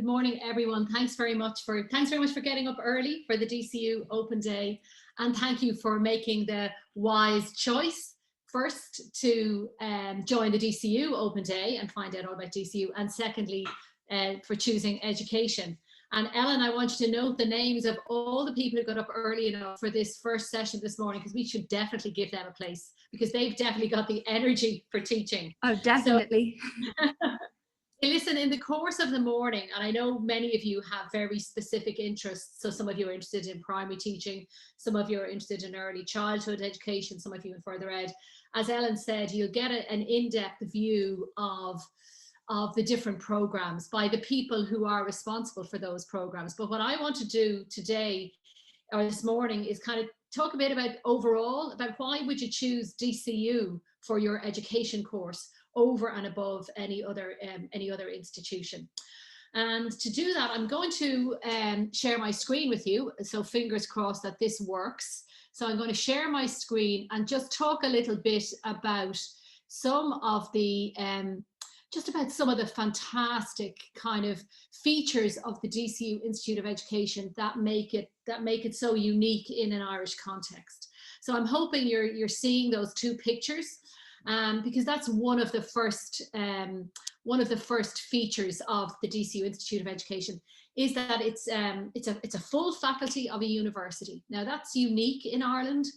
Good morning, everyone. Thanks very much for getting up early for the DCU Open Day, and thank you for making the wise choice first to join the DCU Open Day and find out all about DCU, and secondly for choosing education. And Ellen, I want you to note the names of all the people who got up early enough for this first session this morning, because we should definitely give them a place, because they've definitely got the energy for teaching. Oh, definitely. So, listen, in the course of the morning, and I know many of you have very specific interests, so some of you are interested in primary teaching, some of you are interested in early childhood education, some of you in further ed. As Ellen said, you'll get an in-depth view of the different programs by the people who are responsible for those programs. But what I want to do today or this morning is kind of talk a bit about overall, about why would you choose DCU for your education course over and above any other institution. And to do that, I'm going to share my screen with you. So fingers crossed that this works. So I'm going to share my screen and just talk a little bit about some of the some of the fantastic kind of features of the DCU Institute of Education that make it so unique in an Irish context. So I'm hoping you're seeing those two pictures. Because that's one of the first features of the DCU Institute of Education, is that it's a full faculty of a university. Now that's unique in Ireland.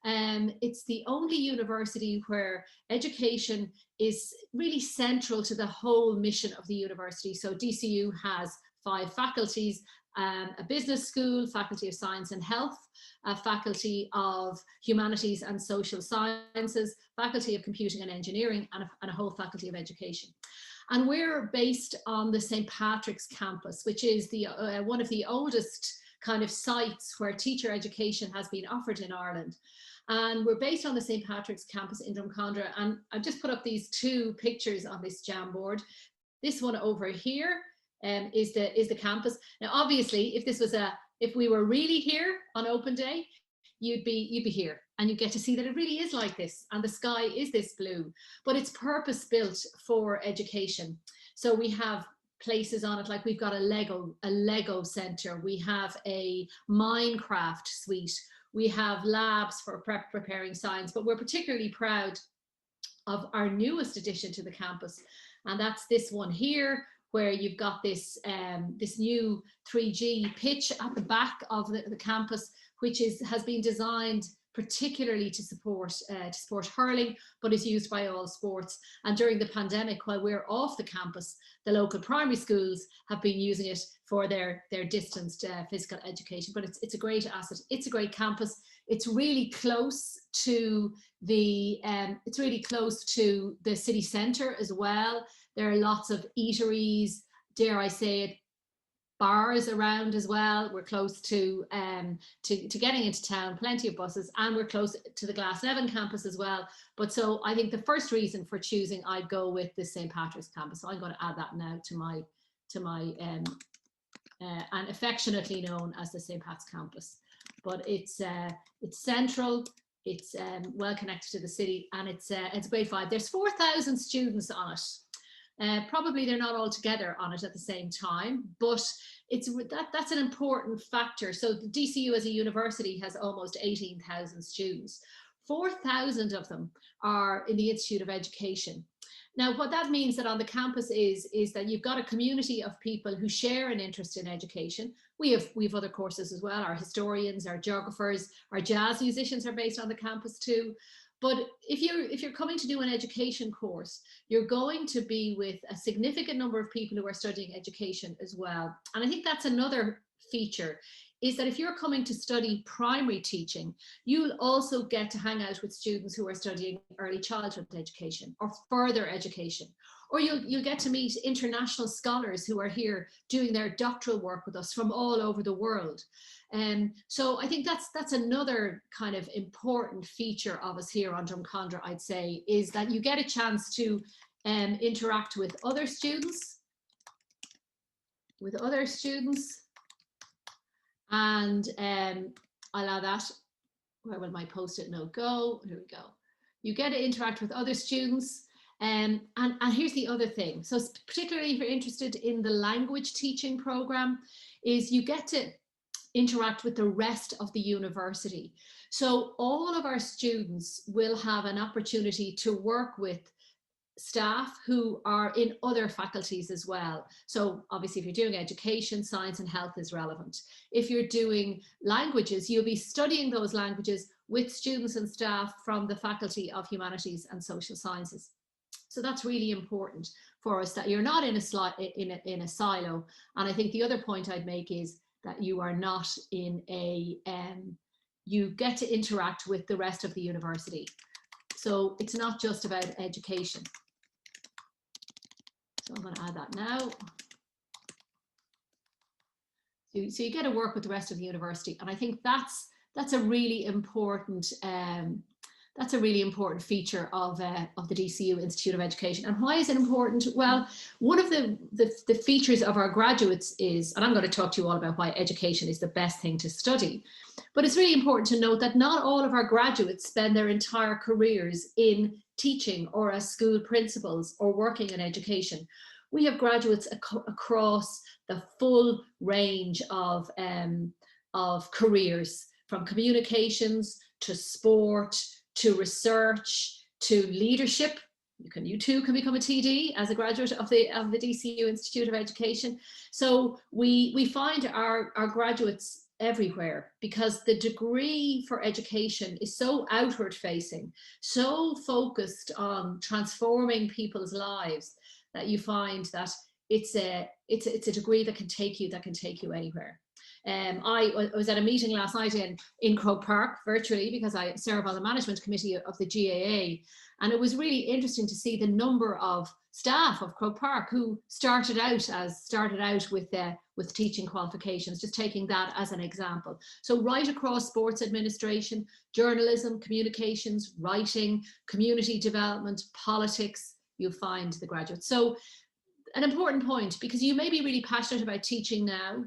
It's the only university where education is really central to the whole mission of the university. So DCU has 5 faculties. A business school, faculty of science and health, a faculty of humanities and social sciences, faculty of computing and engineering, and a whole faculty of education. And we're based on the St. Patrick's campus, which is one of the oldest kind of sites where teacher education has been offered in Ireland. And we're based on the St. Patrick's campus in Drumcondra. And I've just put up these 2 pictures on this Jamboard. This one over here is the campus. Now, obviously, if we were really here on Open Day, you'd be here, and you get to see that it really is like this, and the sky is this blue. But it's purpose built for education. So we have places on it, like we've got a Lego center, we have a Minecraft suite, we have labs for preparing science. But we're particularly proud of our newest addition to the campus, and that's this one here, where you've got this new 3G pitch at the back of the campus, which has been designed particularly to support hurling, but is used by all sports. And during the pandemic, while we're off the campus, the local primary schools have been using it for their distanced physical education. But it's a great asset. It's a great campus. It's really close to the city centre as well. There are lots of eateries, dare I say it, bars around as well. We're close to getting into town, plenty of buses, and we're close to the Glasnevin campus as well. But so I think the first reason for choosing, I'd go with the St. Patrick's campus. So I'm going to add that now to my and affectionately known as the St. Pat's campus. But it's central. It's well connected to the city, and it's a great vibe. There's 4,000 students on it. Probably they're not all together on it at the same time, but that's an important factor. So the DCU as a university has almost 18,000 students. 4,000 of them are in the Institute of Education. Now, what that means that on the campus is that you've got a community of people who share an interest in education. We have other courses as well. Our historians, our geographers, our jazz musicians are based on the campus too. But if you're coming to do an education course, you're going to be with a significant number of people who are studying education as well. And I think that's another feature, is that if you're coming to study primary teaching, you'll also get to hang out with students who are studying early childhood education or further education. Or you'll get to meet international scholars who are here doing their doctoral work with us from all over the world. So I think that's another kind of important feature of us here on Drumcondra, I'd say, is that you get a chance to interact with other students, and I'll add that. Where will my post-it note go? Here we go. You get to interact with other students. And here's the other thing. So particularly if you're interested in the language teaching program, is you get to interact with the rest of the university. So all of our students will have an opportunity to work with staff who are in other faculties as well. So obviously if you're doing education, science and health is relevant. If you're doing languages, you'll be studying those languages with students and staff from the Faculty of Humanities and Social Sciences. So that's really important for us, that you're not in a silo. And I think the other point I'd make is that you are not in a, you get to interact with the rest of the university. So it's not just about education. So I'm going to add that now. So you get to work with the rest of the university, and I think that's a really important feature of the DCU Institute of Education. And why is it important? Well, one of the features of our graduates is, and I'm going to talk to you all about why education is the best thing to study, but it's really important to note that not all of our graduates spend their entire careers in teaching or as school principals or working in education. We have graduates across the full range of careers, from communications to sport, to research, to leadership. You too can become a TD as a graduate of the DCU Institute of Education. So we find our graduates everywhere, because the degree for education is so outward facing, so focused on transforming people's lives, that you find that it's a degree that can take you anywhere. I was at a meeting last night in Croke Park virtually, because I serve on the management committee of the GAA, and it was really interesting to see the number of staff of Croke Park who started out with teaching qualifications, just taking that as an example. So right across sports administration, journalism, communications, writing, community development, politics, you'll find the graduates. So an important point, because you may be really passionate about teaching now,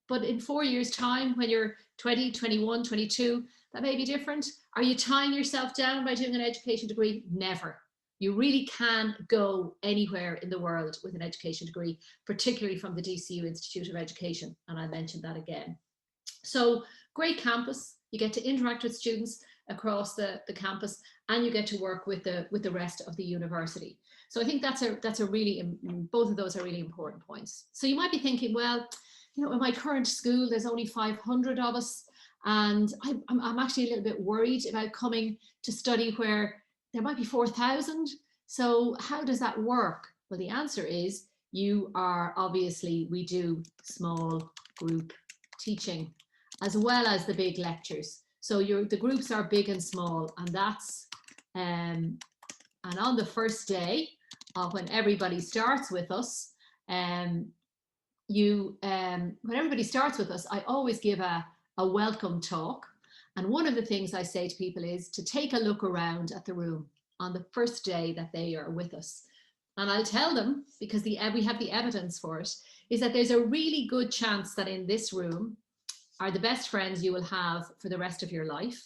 but in 4 years' time, when you're 20, 21, 22, that may be different. Are you tying yourself down by doing an education degree? Never. You really can go anywhere in the world with an education degree, particularly from the DCU Institute of Education. And I mentioned that again. So great campus. You get to interact with students across the campus, and you get to work with the rest of the university. So I think that's a really, both of those are really important points. So you might be thinking, well, you know, in my current school, there's only 500 of us, and I'm actually a little bit worried about coming to study where there might be 4,000. So how does that work? Well, the answer is we do small group teaching as well as the big lectures. So the groups are big and small, and that's and on the first day when everybody starts with us, when everybody starts with us, I always give a welcome talk. And one of the things I say to people is to take a look around at the room on the first day that they are with us. And I'll tell them, because we have the evidence for it, is that there's a really good chance that in this room are the best friends you will have for the rest of your life.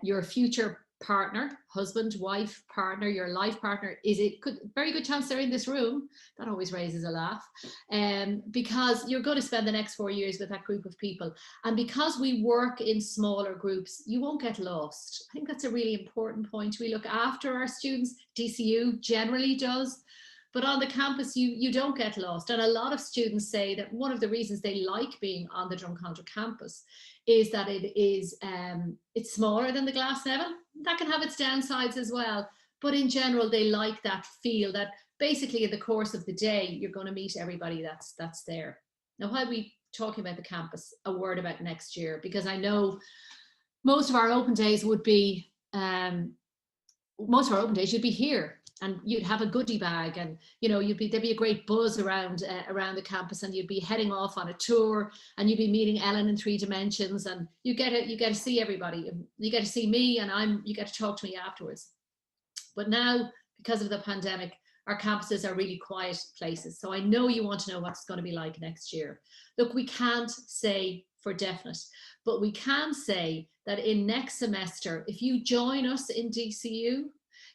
Your future partner, husband, wife, partner, your life partner, very good chance they're in this room. That always raises a laugh, because you're going to spend the next 4 years with that group of people. And because we work in smaller groups, you won't get lost. I think that's a really important point. We look after our students. DCU generally does. But on the campus, you don't get lost. And a lot of students say that one of the reasons they like being on the Drumcondra campus is that it's smaller than the Glasnevin. That can have its downsides as well. But in general, they like that feel that basically in the course of the day, you're going to meet everybody that's there. Now, while we talking about the campus, a word about next year, because I know most of our open days would be, you'd be here. And you'd have a goodie bag, and you know there'd be a great buzz around the campus, and you'd be heading off on a tour, and you'd be meeting Ellen in 3 dimensions, and you get to see everybody, you get to see me, and you get to talk to me afterwards. But now, because of the pandemic, our campuses are really quiet places. So I know you want to know what's going to be like next year. Look, we can't say for definite, but we can say that in next semester, if you join us in DCU,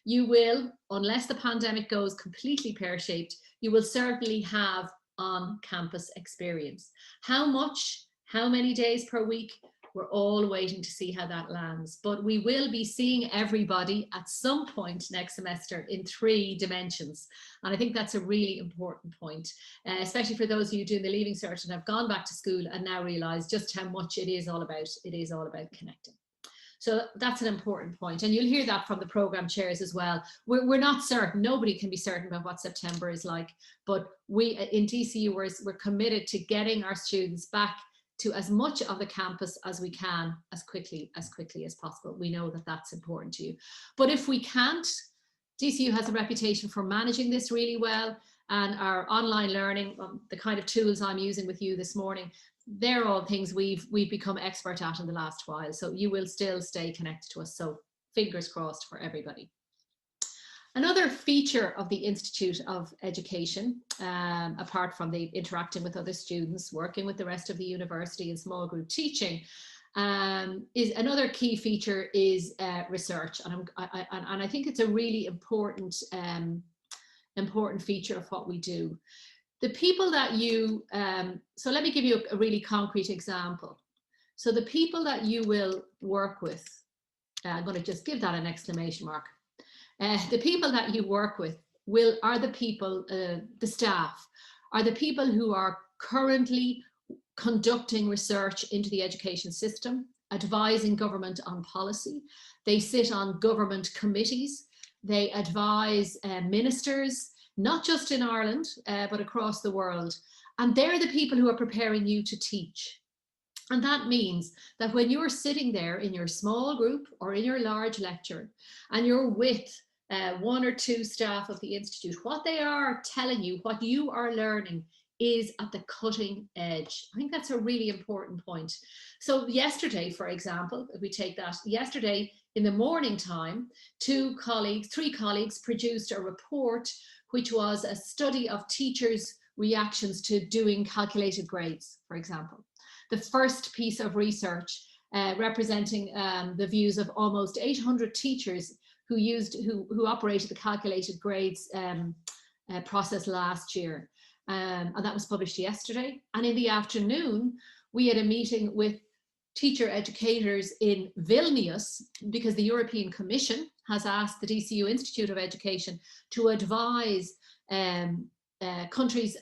You will, unless the pandemic goes completely pear-shaped, you will certainly have on-campus experience. How much, how many days per week? We're all waiting to see how that lands, but we will be seeing everybody at some point next semester in 3 dimensions. And I think that's a really important point, especially for those of you doing the Leaving Cert and have gone back to school and now realize just how much it is all about. It is all about connecting. So that's an important point. And you'll hear that from the program chairs as well. We're not certain, nobody can be certain about what September is like, but we in DCU, we're committed to getting our students back to as much of the campus as we can, as quickly as possible. We know that that's important to you. But if we can't, DCU has a reputation for managing this really well, and our online learning, the kind of tools I'm using with you this morning, they're all things we've become expert at in the last while. So you will still stay connected to us. So fingers crossed for everybody. Another feature of the Institute of Education, apart from the interacting with other students, working with the rest of the university in small group teaching, is another key feature is research. And I think it's a really important feature of what we do. The people that you, so let me give you a really concrete example. So the people that you will work with, I'm going to just give that an exclamation mark. The people that you work with are the people, the staff, are the people who are currently conducting research into the education system, advising government on policy. They sit on government committees. They advise ministers, not just in Ireland, but across the world. And they're the people who are preparing you to teach. And that means that when you're sitting there in your small group or in your large lecture, and you're with 1 or 2 staff of the Institute, what they are telling you, what you are learning is at the cutting edge. I think that's a really important point. So yesterday, for example, if we take that, yesterday in the morning time, 3 colleagues produced a report which was a study of teachers' reactions to doing calculated grades, for example. The first piece of research representing the views of almost 800 teachers who operated the calculated grades process last year. And that was published yesterday. And in the afternoon, we had a meeting with teacher educators in Vilnius, because the European Commission has asked the DCU Institute of Education to advise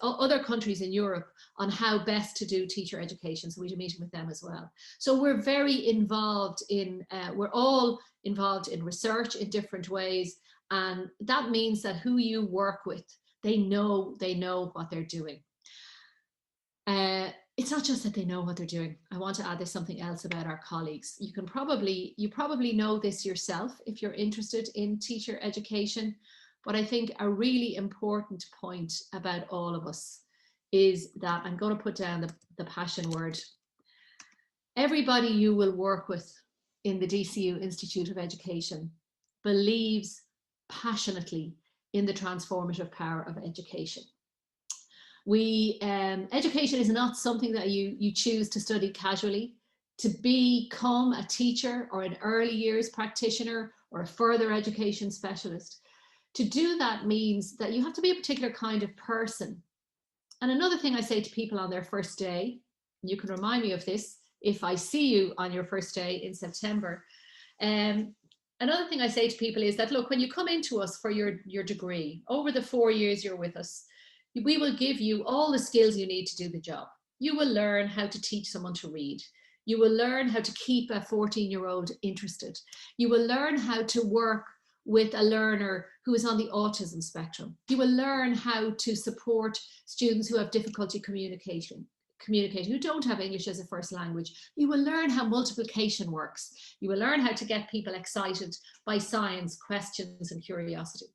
other countries in Europe on how best to do teacher education. So we had a meeting with them as well. So we're very involved in, we're all involved in research in different ways. And that means that who you work with, they know what they're doing. It's not just that they know what they're doing. I want to add there's something else about our colleagues. You probably know this yourself if you're interested in teacher education, but I think a really important point about all of us is that, I'm going to put down the passion word. Everybody you will work with in the DCU Institute of Education believes passionately in the transformative power of education. Education is not something that you choose to study casually. To become a teacher or an early years practitioner or a further education specialist, to do that means that you have to be a particular kind of person. And another thing I say to people on their first day, and you can remind me of this if I see you on your first day in September, another thing I say to people is that, look, when you come into us for your degree, over the 4 years you're with us, we will give you all the skills you need to do the job. You will learn how to teach someone to read. You will learn how to keep a 14-year-old interested. You will learn how to work with a learner who is on the autism spectrum. You will learn how to support students who have difficulty communicating, who don't have English as a first language. You will learn how multiplication works. You will learn how to get people excited by science, questions, and curiosity.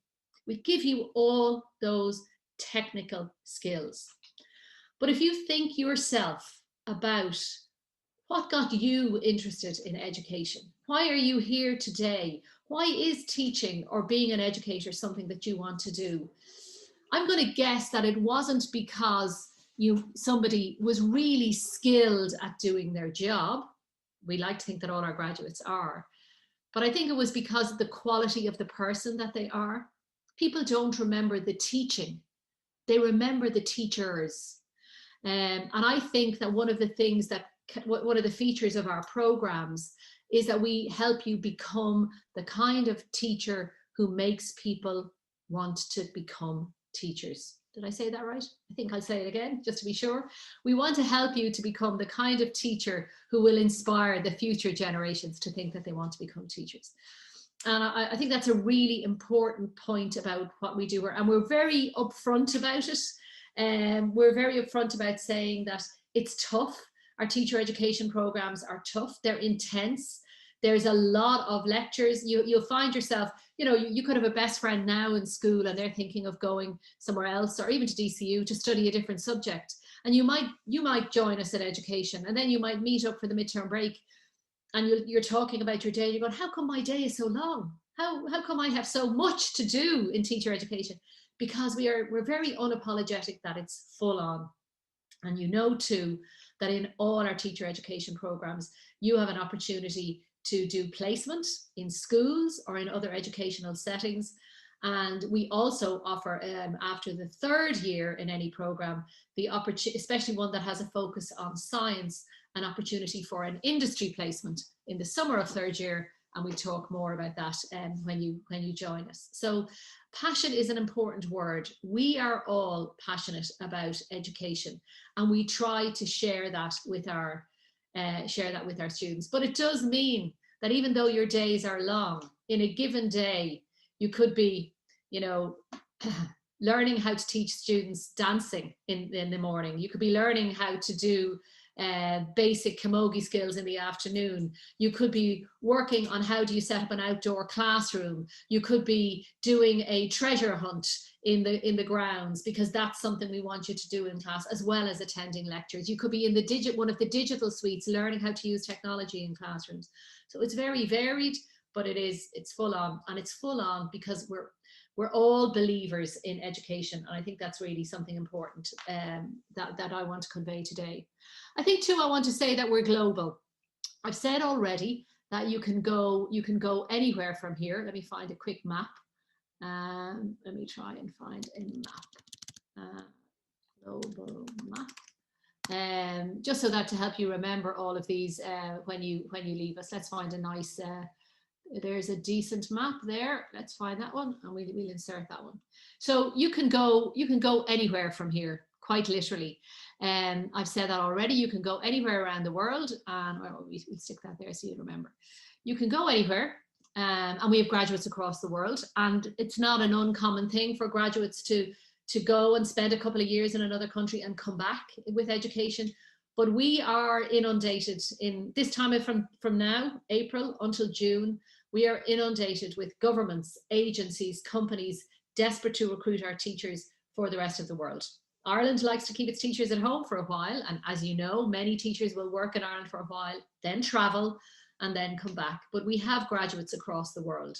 We give you all those technical skills. But if you think yourself about what got you interested in education, why are you here today? Why is teaching or being an educator something that you want to do? I'm going to guess that it wasn't because somebody was really skilled at doing their job. We like to think that all our graduates are. But I think it was because of the quality of the person that they are. People don't remember the teaching, they remember the teachers. And I think that one of the things that, one of the features of our programs is that we help you become the kind of teacher who makes people want to become teachers. Did I say that right? I think I'll say it again, just to be sure. We want to help you to become the kind of teacher who will inspire the future generations to think that they want to become teachers. And I think that's a really important point about what we do. And we're very upfront about it. We're very upfront about saying that it's tough. Our teacher education programs are tough. They're intense. There's a lot of lectures. You'll find yourself, you know, you could have a best friend now in school and they're thinking of going somewhere else, or even to DCU to study a different subject. And you might join us at education, and then you might meet up for the midterm break, and you're talking about your day. You're going, how come my day is so long? How come I have so much to do in teacher education? Because we're very unapologetic that it's full on. And you know too that in all our teacher education programs, you have an opportunity to do placement in schools or in other educational settings. And we also offer, after the 3rd year in any program, the opportunity, especially one that has a focus on science, an opportunity for an industry placement in the summer of 3rd year. And we talk more about that when you join us. So passion is an important word. We are all passionate about education, and we try to share that with our students. But it does mean that even though your days are long, in a given day, you could be, you know, learning how to teach students dancing in the morning. You could be learning how to do basic camogie skills in the afternoon. You could be working on how do you set up an outdoor classroom. You could be doing a treasure hunt in the grounds, because that's something we want you to do in class, as well as attending lectures. You could be in one of the digital suites, learning how to use technology in classrooms. So it's very varied, but it's full on, and it's full on because we're all believers in education. And I think that's really something important that I want to convey today. I think too, I want to say that we're global. I've said already that you can go anywhere from here. Let me find a quick map. Let me try and find a map, global map. Just so that to help you remember all of these when you leave us. Let's find a nice, there's a decent map there. Let's find that one, and we'll insert that one. So you can go anywhere from here, quite literally. I've said that already. You can go anywhere around the world, and we'll stick that there so you remember. You can go anywhere, and we have graduates across the world, and it's not an uncommon thing for graduates to go and spend a couple of years in another country and come back with education. But we are inundated in this time from now, April until June, we are inundated with governments, agencies, companies desperate to recruit our teachers for the rest of the world. Ireland likes to keep its teachers at home for a while. And as you know, many teachers will work in Ireland for a while, then travel, and then come back. But we have graduates across the world,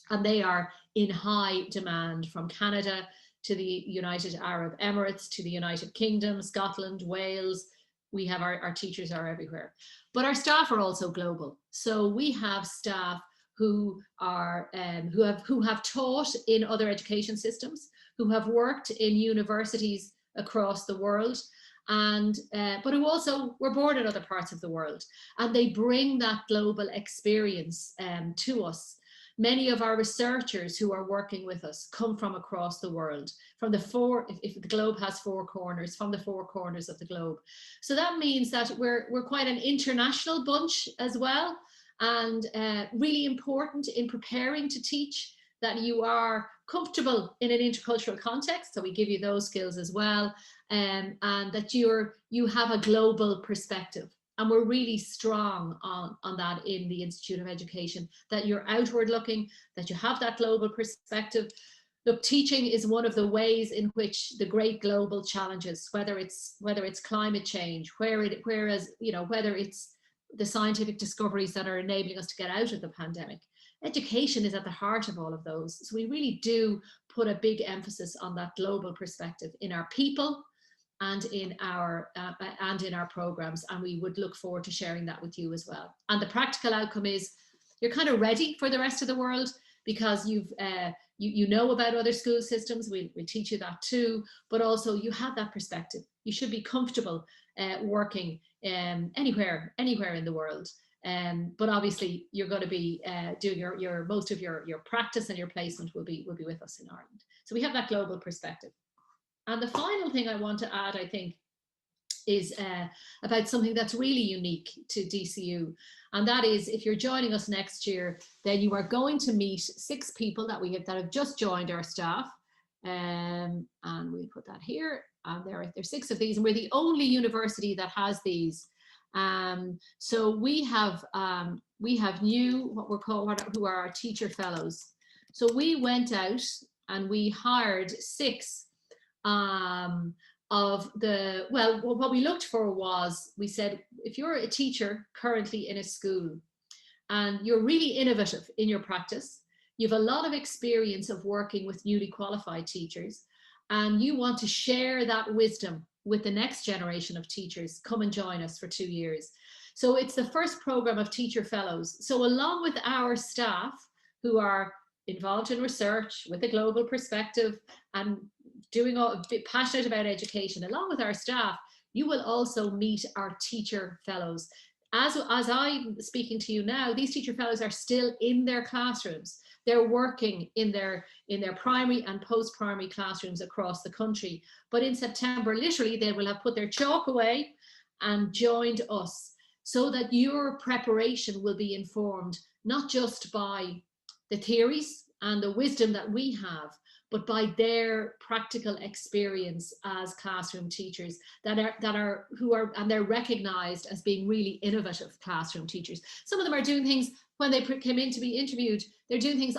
and they are in high demand, from Canada to the United Arab Emirates, to the United Kingdom, Scotland, Wales. We have our teachers are everywhere. But our staff are also global. So we have staff who have taught in other education systems, who have worked in universities across the world, and but who also were born in other parts of the world, and they bring that global experience to us. Many of our researchers who are working with us come from across the world, from if the globe has 4 corners, from the 4 corners of the globe. So that means that we're quite an international bunch as well, and really important in preparing to teach that you are comfortable in an intercultural context. So we give you those skills as well, and that you have a global perspective. And we're really strong on that in the Institute of Education, that you're outward looking, that you have that global perspective. Look, teaching is one of the ways in which the great global challenges, whether it's climate change, whether it's the scientific discoveries that are enabling us to get out of the pandemic, education is at the heart of all of those. So we really do put a big emphasis on that global perspective in our people and in our programs, and we would look forward to sharing that with you as well. And the practical outcome is you're kind of ready for the rest of the world, because you know about other school systems. We'll teach you that too, but also you have that perspective. You should be comfortable working anywhere in the world. But obviously you're going to be doing your most of your practice, and your placement will be with us in Ireland. So we have that global perspective. And the final thing I want to add, I think, is about something that's really unique to DCU. And that is, if you're joining us next year, then you are going to meet 6 people that have just joined our staff. And we put that here. And there's 6 of these, and we're the only university that has these. So we have new, what we're called, who are our teacher fellows. So we went out and we hired 6 of the, well, what we looked for was, we said, if you're a teacher currently in a school and you're really innovative in your practice, you have a lot of experience of working with newly qualified teachers, and you want to share that wisdom with the next generation of teachers, come and join us for 2 years. So it's the first program of teacher fellows. So along with our staff who are involved in research with a global perspective and passionate about education, along with our staff, you will also meet our teacher fellows. As I'm speaking to you now, these teacher fellows are still in their classrooms. They're working in their primary and post-primary classrooms across the country. But in September, literally, they will have put their chalk away and joined us, so that your preparation will be informed not just by the theories and the wisdom that we have, but by their practical experience as classroom teachers and they're recognized as being really innovative classroom teachers. Some of them are doing things, when they came in to be interviewed, they're doing things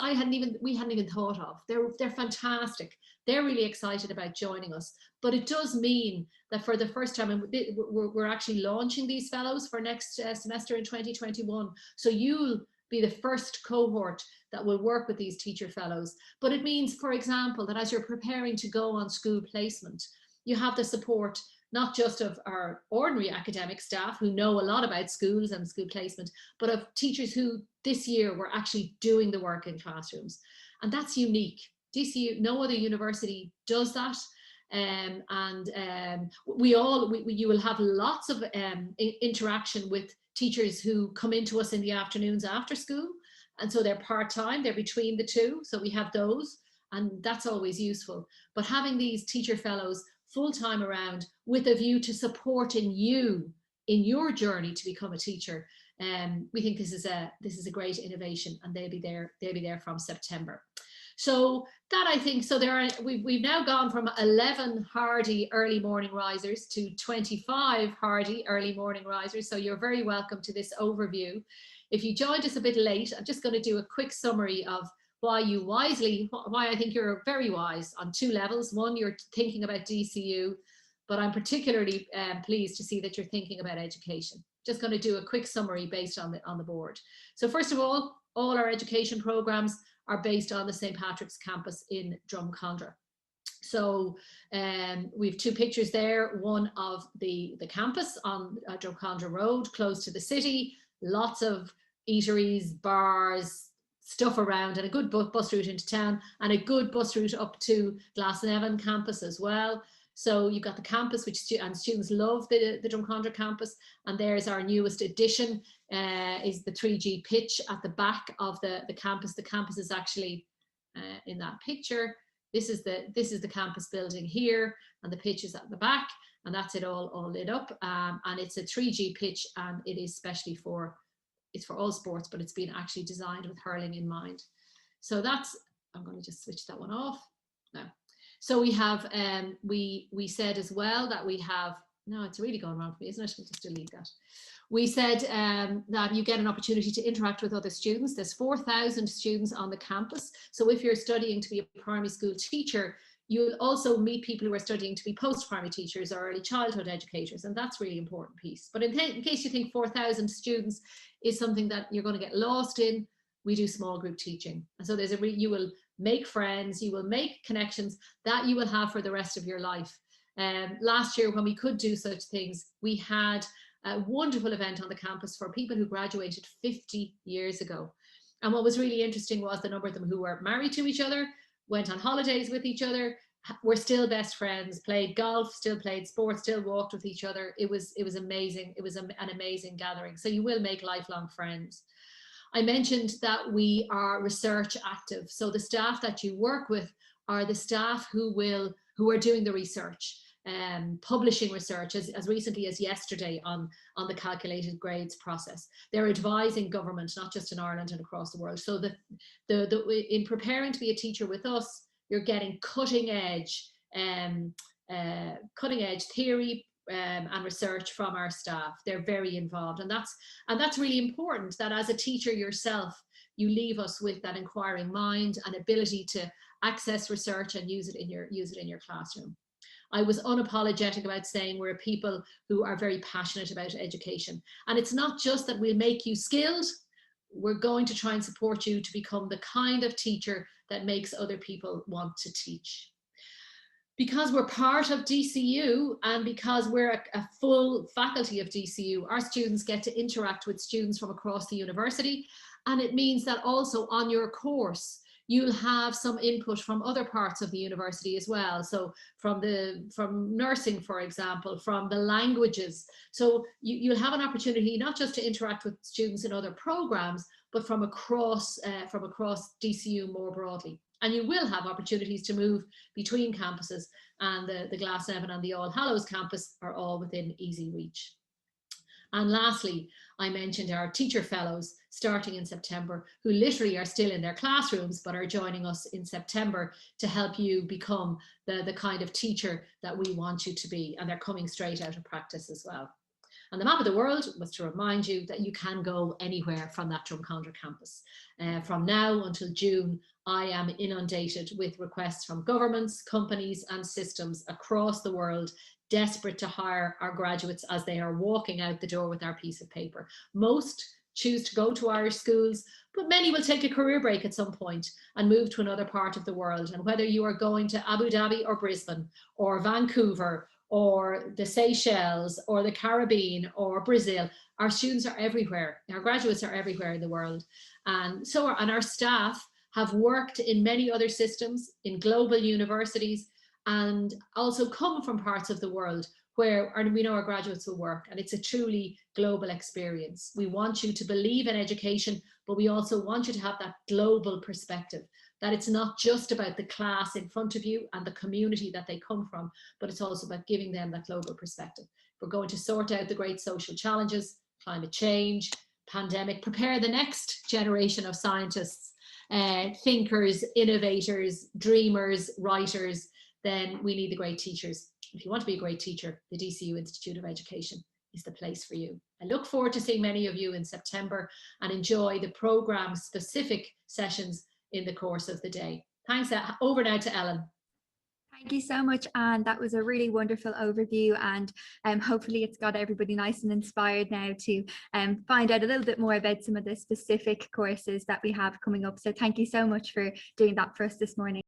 we hadn't even thought of. They're fantastic. They're really excited about joining us. But it does mean that for the first time, and we're actually launching these fellows for next semester in 2021. So you'll be the first cohort that will work with these teacher fellows. But it means, for example, that as you're preparing to go on school placement, you have the support not just of our ordinary academic staff who know a lot about schools and school placement, but of teachers who this year were actually doing the work in classrooms. And that's unique. DCU, no other university does that. You will have lots of interaction with teachers who come into us in the afternoons after school. And so they're part-time, they're between the two. So we have those, and that's always useful. But having these teacher fellows full-time around with a view to supporting you in your journey to become a teacher, we think this is a great innovation, and they'll be there from September. So that, I think, so we've now gone from 11 hardy early morning risers to 25 hardy early morning risers. So you're very welcome to this overview. If you joined us a bit late, I'm just going to do a quick summary of why I think you're very wise on 2 levels. One, you're thinking about DCU, but I'm particularly pleased to see that you're thinking about education. Just going to do a quick summary based on the board. So first of all our education programs are based on the St. Patrick's campus in Drumcondra. So we have 2 pictures there, one of the campus on Drumcondra Road, close to the city, lots of eateries, bars, stuff around, and a good bus route into town, and a good bus route up to Glasnevin campus as well. So you've got the campus, which students love the Drumcondra campus, and there's our newest addition, is the 3G pitch at the back of the campus. The campus is actually in that picture. This is the campus building here, and the pitch is at the back, and that's it all lit up. And it's a 3G pitch, and it is specially it's for all sports, but it's been actually designed with hurling in mind. So I'm going to just switch that one off now. So we have, we said as well that we have, no, it's really going wrong for me, isn't it? We'll just delete that. We said that you get an opportunity to interact with other students. There's 4,000 students on the campus. So if you're studying to be a primary school teacher, you'll also meet people who are studying to be post-primary teachers or early childhood educators, and that's a really important piece. But in case you think 4,000 students is something that you're going to get lost in, we do small group teaching. And so you will make friends, you will make connections that you will have for the rest of your life. Last year, when we could do such things, we had a wonderful event on the campus for people who graduated 50 years ago. And what was really interesting was the number of them who were married to each other, went on holidays with each other, were still best friends, played golf, still played sports, still walked with each other. It was amazing. It was an amazing gathering. So you will make lifelong friends. I mentioned that we are research active. So the staff that you work with are the staff who are doing the research, publishing research as recently as yesterday on the calculated grades process. They're advising government, not just in Ireland and across the world. So in preparing to be a teacher with us, you're getting cutting edge theory and research from our staff. They're very involved, and that's really important, that as a teacher yourself, you leave us with that inquiring mind and ability to access research and use it in your classroom. I was unapologetic about saying we're people who are very passionate about education, and it's not just that we'll make you skilled. We're going to try and support you to become the kind of teacher that makes other people want to teach. Because we're part of DCU and because we're a full faculty of DCU, our students get to interact with students from across the university. And it means that also on your course, you'll have some input from other parts of the university as well. So from nursing, for example, from the languages. So you'll have an opportunity not just to interact with students in other programs, but from across DCU more broadly. And you will have opportunities to move between campuses, and the Glasnevin and the All Hallows campus are all within easy reach. And lastly, I mentioned our teacher fellows starting in September, who literally are still in their classrooms, but are joining us in September to help you become the kind of teacher that we want you to be. And they're coming straight out of practice as well. And the map of the world was to remind you that you can go anywhere from that Drumcondra campus. From now until June, I am inundated with requests from governments, companies and systems across the world, desperate to hire our graduates as they are walking out the door with our piece of paper. Most choose to go to Irish schools, but many will take a career break at some point and move to another part of the world. And whether you are going to Abu Dhabi or Brisbane or Vancouver or the Seychelles or the Caribbean or Brazil, our students are everywhere. Our graduates are everywhere in the world. And our staff have worked in many other systems, in global universities, and also come from parts of the world where we know our graduates will work. And it's a truly global experience. We want you to believe in education, but we also want you to have that global perspective, that it's not just about the class in front of you and the community that they come from, but it's also about giving them that global perspective. We're going to sort out the great social challenges, climate change, pandemic, prepare the next generation of scientists, thinkers, innovators, dreamers, writers. Then we need the great teachers. If you want to be a great teacher, the DCU Institute of Education is the place for you. I look forward to seeing many of you in September and enjoy the program specific sessions in the course of the day. Thanks. Over now to Ellen. Thank you so much, Anne. That was a really wonderful overview, and hopefully it's got everybody nice and inspired now to find out a little bit more about some of the specific courses that we have coming up. So thank you so much for doing that for us this morning.